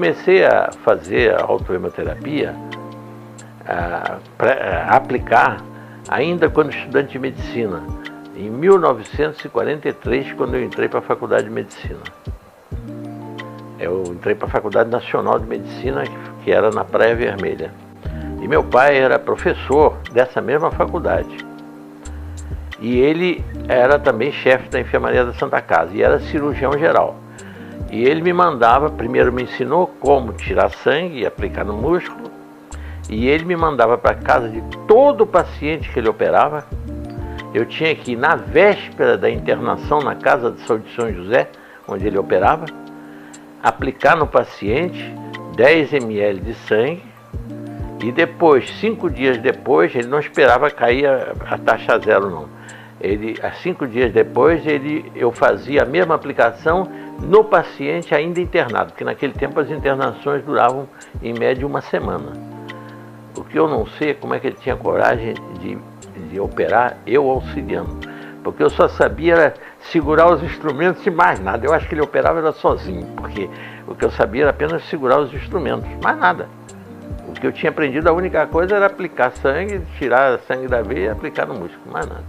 comecei a fazer a autohemoterapia, a aplicar, ainda quando estudante de medicina, em 1943, quando eu entrei para a Faculdade de Medicina. Eu entrei para a Faculdade Nacional de Medicina, que era na Praia Vermelha. E meu pai era professor dessa mesma faculdade. E ele era também chefe da enfermaria da Santa Casa, e era cirurgião geral. E ele me mandava, primeiro me ensinou como tirar sangue e aplicar no músculo, e ele me mandava para casa de todo paciente que ele operava. Eu tinha que ir na véspera da internação na Casa de Saúde de São José, onde ele operava, aplicar no paciente 10 ml de sangue, e depois, 5 dias depois, ele não esperava cair a taxa zero não. Ele, 5 dias depois, eu fazia a mesma aplicação no paciente ainda internado, porque naquele tempo as internações duravam em média uma semana. O que eu não sei é como é que ele tinha coragem de operar, eu auxiliando, porque eu só sabia era segurar os instrumentos e mais nada. Eu acho que ele operava era sozinho, porque o que eu sabia era apenas segurar os instrumentos, mais nada. O que eu tinha aprendido, a única coisa era aplicar sangue, tirar sangue da veia e aplicar no músculo, mais nada.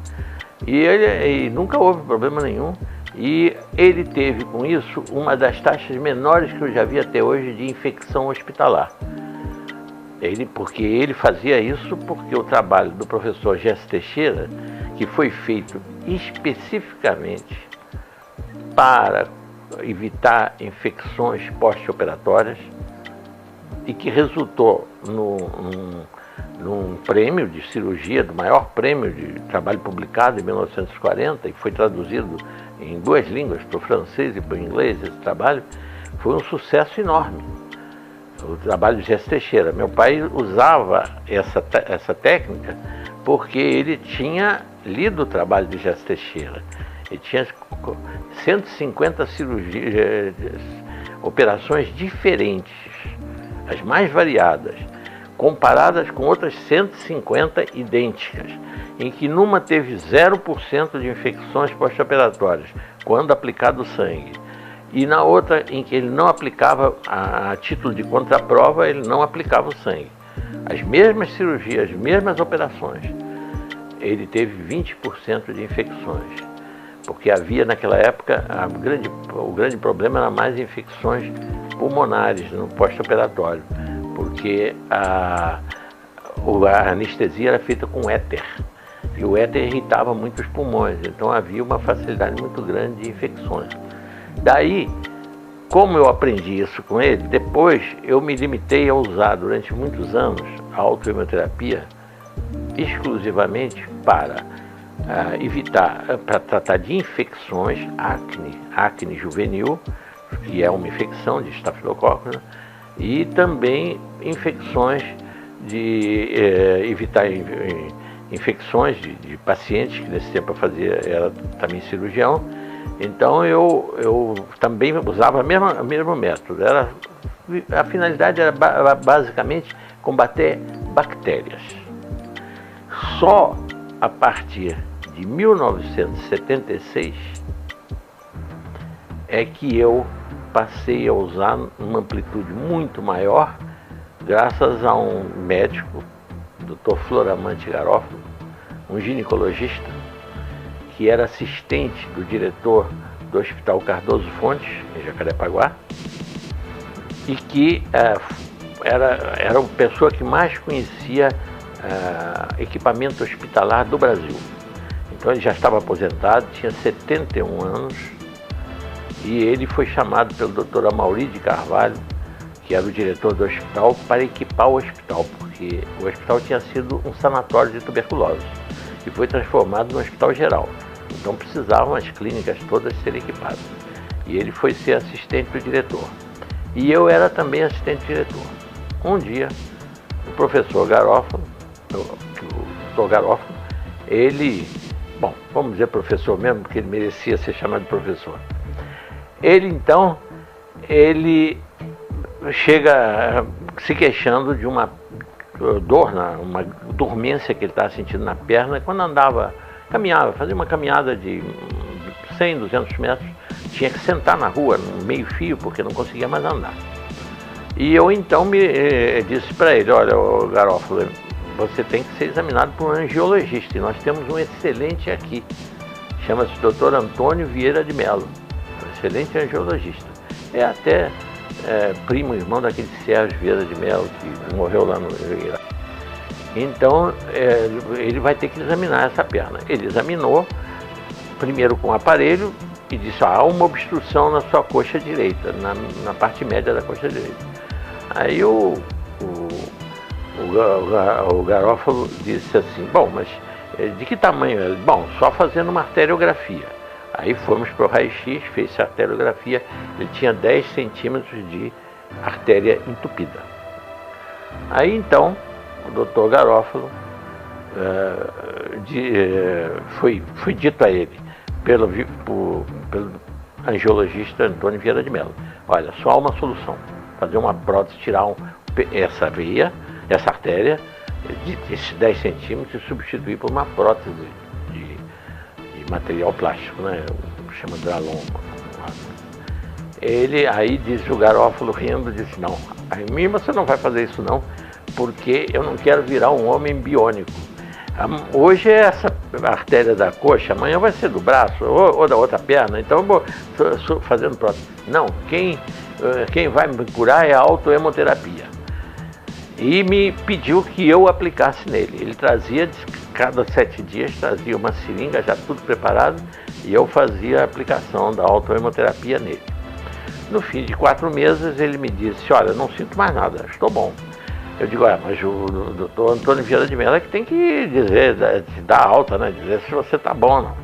E nunca houve problema nenhum. E ele teve com isso uma das taxas menores que eu já vi até hoje de infecção hospitalar. Porque ele fazia isso porque o trabalho do professor Gerson Teixeira, que foi feito especificamente para evitar infecções pós-operatórias e que resultou num prêmio de cirurgia, do maior prêmio de trabalho publicado em 1940, e foi traduzido em 2 línguas, para o francês e para o inglês. Esse trabalho foi um sucesso enorme, o trabalho de Gerson Teixeira. Meu pai usava essa técnica porque ele tinha lido o trabalho de Gerson Teixeira. Ele tinha 150 cirurgias, operações diferentes, as mais variadas, comparadas com outras 150 idênticas, em que numa teve 0% de infecções pós-operatórias, quando aplicado o sangue, e na outra em que ele não aplicava, a título de contraprova, ele não aplicava o sangue. As mesmas cirurgias, as mesmas operações, ele teve 20% de infecções, porque havia naquela época, o grande problema era mais infecções pulmonares no pós-operatório, porque a anestesia era feita com éter, e o éter irritava muito os pulmões, então havia uma facilidade muito grande de infecções. Daí, como eu aprendi isso com ele, depois eu me limitei a usar durante muitos anos a autohemoterapia exclusivamente para evitar, para tratar de infecções, acne juvenil, que é uma infecção de estafilococcus, né? E também infecções evitar infecções de pacientes, que nesse tempo eu era também cirurgião. Então eu também usava o mesmo método. A finalidade era basicamente combater bactérias. Só a partir de 1976 é que eu passei a usar numa amplitude muito maior, graças a um médico, Dr. Floramante Garofalo, um ginecologista, que era assistente do diretor do Hospital Cardoso Fontes, em Jacarepaguá, e que era a pessoa que mais conhecia equipamento hospitalar do Brasil. Então ele já estava aposentado, tinha 71 anos, e ele foi chamado pelo Dr. Amauri de Carvalho, que era o diretor do hospital, para equipar o hospital, porque o hospital tinha sido um sanatório de tuberculose e foi transformado no hospital geral. Então precisavam as clínicas todas serem equipadas. E ele foi ser assistente do diretor. E eu era também assistente diretor. Um dia, o professor Garofalo, o Dr. Garofalo, ele, vamos dizer professor mesmo, porque ele merecia ser chamado de professor. Ele chega se queixando de uma dor, uma dormência que ele estava sentindo na perna, quando caminhava, fazia uma caminhada de 100, 200 metros, tinha que sentar na rua, no meio fio, porque não conseguia mais andar. E eu então disse para ele, olha, Garofalo, você tem que ser examinado por um angiologista, e nós temos um excelente aqui, chama-se Dr. Antônio Vieira de Mello, um excelente angiologista. É até primo, irmão daquele Sérgio Vieira de Mello, que morreu lá no Iraque. Então, ele vai ter que examinar essa perna. Ele examinou, primeiro com o aparelho, e disse, há uma obstrução na sua coxa direita, na parte média da coxa direita. Aí o Garofalo disse assim, bom, mas de que tamanho é? Bom, só fazendo uma arteriografia. Aí fomos para o raio-x, fez a arteriografia, ele tinha 10 centímetros de artéria entupida. Aí então, o doutor Garofalo, foi dito a ele, pelo angiologista Antônio Vieira de Mello, olha, só há uma solução, fazer uma prótese, tirar essa veia, essa artéria, esses 10 centímetros, e substituir por uma prótese de material plástico, né? Chama Dralon. Ele aí disse, o Garofalo rindo, disse, não, a mim você não vai fazer isso não, porque eu não quero virar um homem biônico. Hoje é essa artéria da coxa, amanhã vai ser do braço ou da outra perna, então eu vou fazendo prótese. Não, quem vai me curar é a autohemoterapia. E me pediu que eu aplicasse nele. Ele trazia, cada 7 dias, trazia uma seringa já tudo preparado e eu fazia a aplicação da autohemoterapia nele. No fim de 4 meses ele me disse, olha, não sinto mais nada, estou bom. Eu digo, mas o doutor Antônio Vieira de Mello é que tem que dizer, dar alta, né? Dizer se você está bom ou não.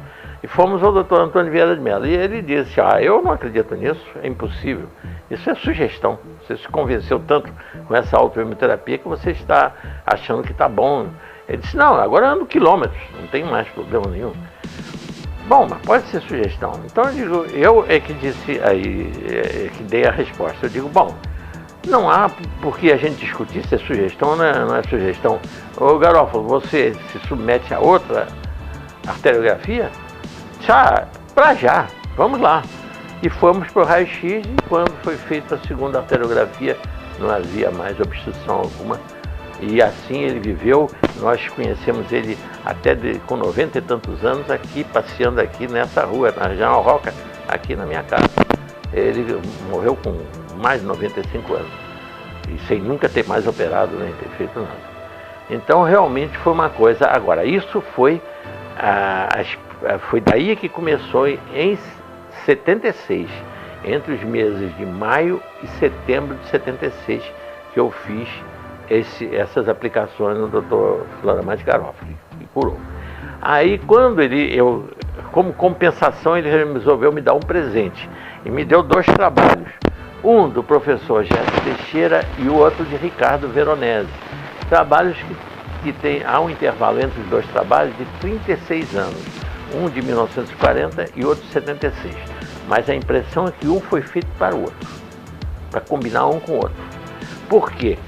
E fomos ao doutor Antônio Vieira de Mello. E ele disse, eu não acredito nisso, é impossível. Isso é sugestão. Você se convenceu tanto com essa autohemoterapia que você está achando que está bom. Ele disse, não, agora ando quilômetros, não tem mais problema nenhum. Bom, mas pode ser sugestão. Então eu que disse aí, que dei a resposta. Eu digo, bom, não há por que a gente discutir se é sugestão ou não é sugestão. Ô Garofalo, você se submete a outra arteriografia? Para já, vamos lá. E fomos para o raio-x e quando foi feita a segunda arteriografia não havia mais obstrução alguma. E assim ele viveu, nós conhecemos ele até com 90 e tantos anos aqui, passeando aqui nessa rua, na General Roca, aqui na minha casa. Ele morreu com mais de 95 anos, e sem nunca ter mais operado, nem ter feito nada. Então realmente foi uma coisa. Agora, isso foi daí que começou em 76, entre os meses de maio e setembro de 76, que eu fiz essas aplicações no Dr. Floramante Garofalo, que curou. Aí quando como compensação, ele resolveu me dar um presente, e me deu 2 trabalhos, um do professor Gerson Teixeira e o outro de Ricardo Veronese. Trabalhos que há um intervalo entre os 2 trabalhos de 36 anos, um de 1940 e outro de 76. Mas a impressão é que um foi feito para o outro, para combinar um com o outro. Por quê?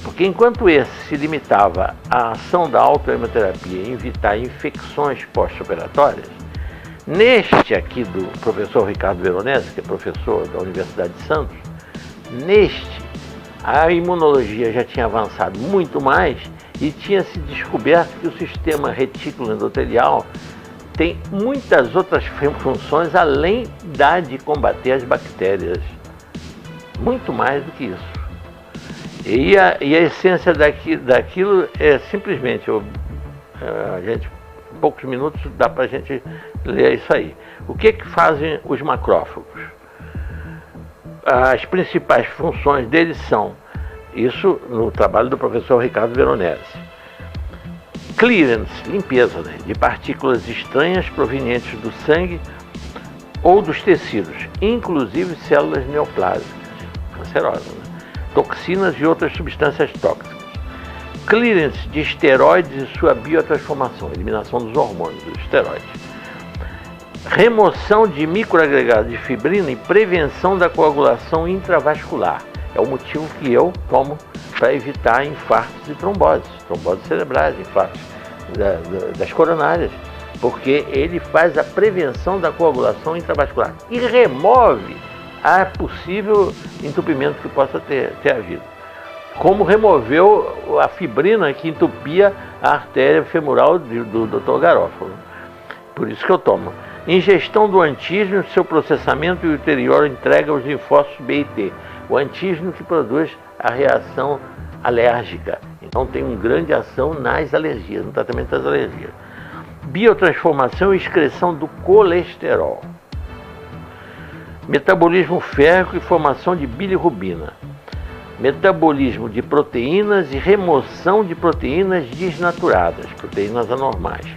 Porque enquanto esse se limitava à ação da autohemoterapia em evitar infecções pós-operatórias, neste aqui do professor Ricardo Veronese, que é professor da Universidade de Santos, a imunologia já tinha avançado muito mais e tinha se descoberto que o sistema retículo endotelial tem muitas outras funções além da de combater as bactérias, muito mais do que isso. E a essência daquilo é simplesmente, em poucos minutos dá para a gente ler isso aí. O que fazem os macrófagos? As principais funções deles são, isso no trabalho do professor Ricardo Veronese, clearance, limpeza, né, de partículas estranhas provenientes do sangue ou dos tecidos, inclusive células neoplásicas, cancerosas, né, toxinas e outras substâncias tóxicas. Clearance de esteroides e sua biotransformação, eliminação dos hormônios, dos esteroides. Remoção de microagregados de fibrina e prevenção da coagulação intravascular. É o motivo que eu tomo para evitar infartos e tromboses cerebrais, infartos das coronárias, porque ele faz a prevenção da coagulação intravascular e remove há possível entupimento que possa ter havido. Como removeu a fibrina que entupia a artéria femoral do Dr. Garofalo. Por isso que eu tomo. Ingestão do antígeno, seu processamento e ulterior entrega aos linfócitos B e T. O antígeno que produz a reação alérgica. Então tem uma grande ação nas alergias, no tratamento das alergias. Biotransformação e excreção do colesterol. Metabolismo férrico e formação de bilirrubina. Metabolismo de proteínas e remoção de proteínas desnaturadas, proteínas anormais.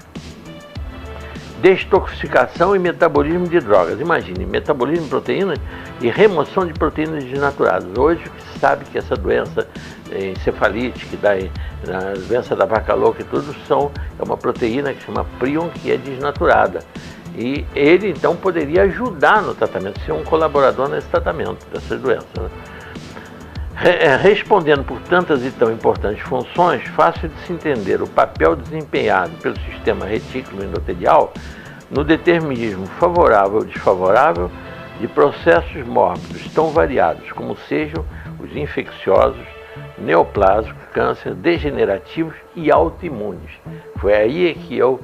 Detoxificação e metabolismo de drogas. Imagine, metabolismo de proteínas e remoção de proteínas desnaturadas. Hoje se sabe que essa doença encefalite, que dá a doença da vaca louca e tudo, é uma proteína que se chama prion, que é desnaturada. E ele então poderia ajudar no tratamento, ser um colaborador nesse tratamento dessas doenças, né? Respondendo por tantas e tão importantes funções, fácil de se entender o papel desempenhado pelo sistema retículo endotelial no determinismo favorável ou desfavorável de processos mórbidos tão variados como sejam os infecciosos, neoplásicos, câncer, degenerativos e autoimunes. Foi aí que eu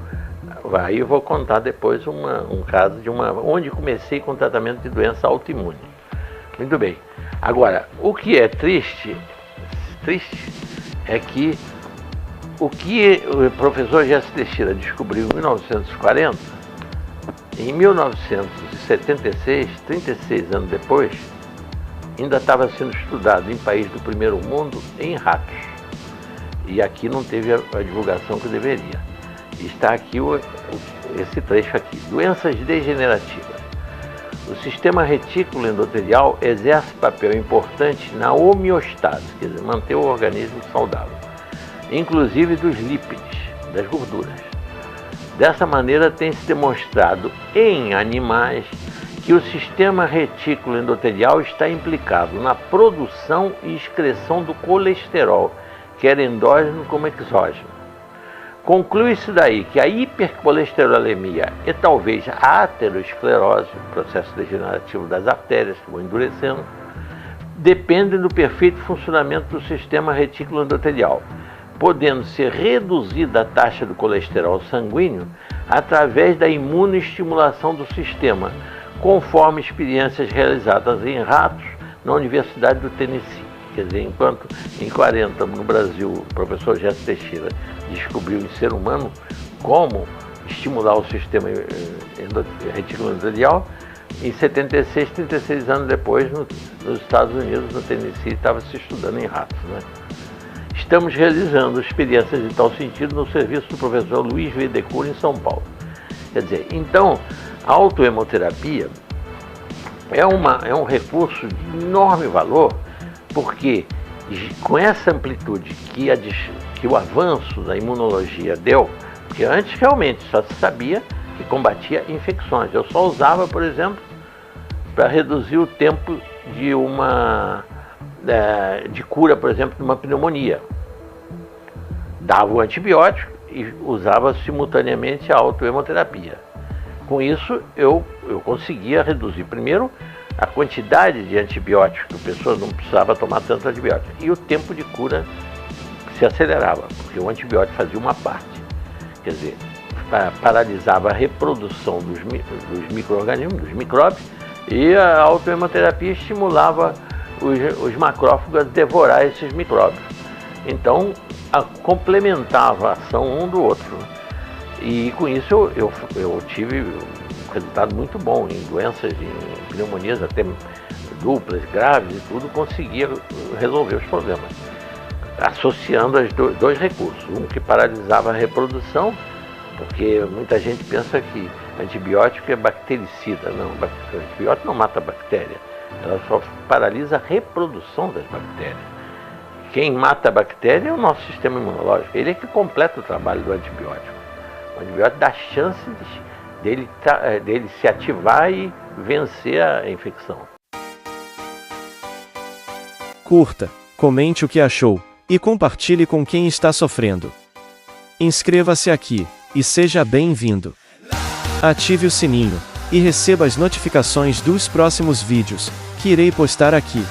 vou contar depois um caso onde comecei com tratamento de doença autoimune. Muito bem. Agora, o que é triste é que o que o professor Jesse Teixeira descobriu em 1940, em 1976, 36 anos depois, ainda estava sendo estudado em países do primeiro mundo em ratos. E aqui não teve a divulgação que deveria. Está aqui esse trecho aqui. Doenças degenerativas. O sistema retículo endotelial exerce papel importante na homeostase, quer dizer, manter o organismo saudável, inclusive dos lípides, das gorduras. Dessa maneira, tem-se demonstrado em animais que o sistema retículo endotelial está implicado na produção e excreção do colesterol, quer endógeno como exógeno. Conclui-se daí que a hipercolesterolemia e talvez a aterosclerose, processo degenerativo das artérias que vão endurecendo, dependem do perfeito funcionamento do sistema retículo endotelial, podendo ser reduzida a taxa do colesterol sanguíneo através da imunoestimulação do sistema, conforme experiências realizadas em ratos na Universidade do Tennessee. Quer dizer, enquanto em 40 no Brasil o professor Jesse Teixeira descobriu em ser humano como estimular o sistema retículo endotelial, em 76, 36 anos depois, nos Estados Unidos, no Tennessee, estava se estudando em ratos, né? Estamos realizando experiências de tal sentido no serviço do professor Luiz Vedecur em São Paulo. Quer dizer, então, a autohemoterapia é um recurso de enorme valor, porque com essa amplitude que o avanço da imunologia deu, porque antes realmente só se sabia que combatia infecções. Eu só usava, por exemplo, para reduzir o tempo de cura, por exemplo, de uma pneumonia. Dava o antibiótico e usava simultaneamente a autohemoterapia. Com isso, eu conseguia reduzir, primeiro, a quantidade de antibióticos, que a pessoa não precisava tomar tanto antibiótico, e o tempo de cura se acelerava, porque o antibiótico fazia uma parte, quer dizer, paralisava a reprodução dos micro-organismos, dos micróbios, e a autohemoterapia estimulava os macrófagos a devorar esses micróbios. Então, complementava a ação um do outro. E com isso eu tive um resultado muito bom em doenças, em pneumonias até duplas, graves e tudo, conseguia resolver os problemas, associando os dois recursos. Um que paralisava a reprodução, porque muita gente pensa que antibiótico é bactericida. Não, o antibiótico não mata a bactéria, ela só paralisa a reprodução das bactérias. Quem mata a bactéria é o nosso sistema imunológico, ele é que completa o trabalho do antibiótico. O antibiótico dá chance dele se ativar e vencer a infecção. Curta, comente o que achou e compartilhe com quem está sofrendo. Inscreva-se aqui e seja bem-vindo. Ative o sininho e receba as notificações dos próximos vídeos, que irei postar aqui.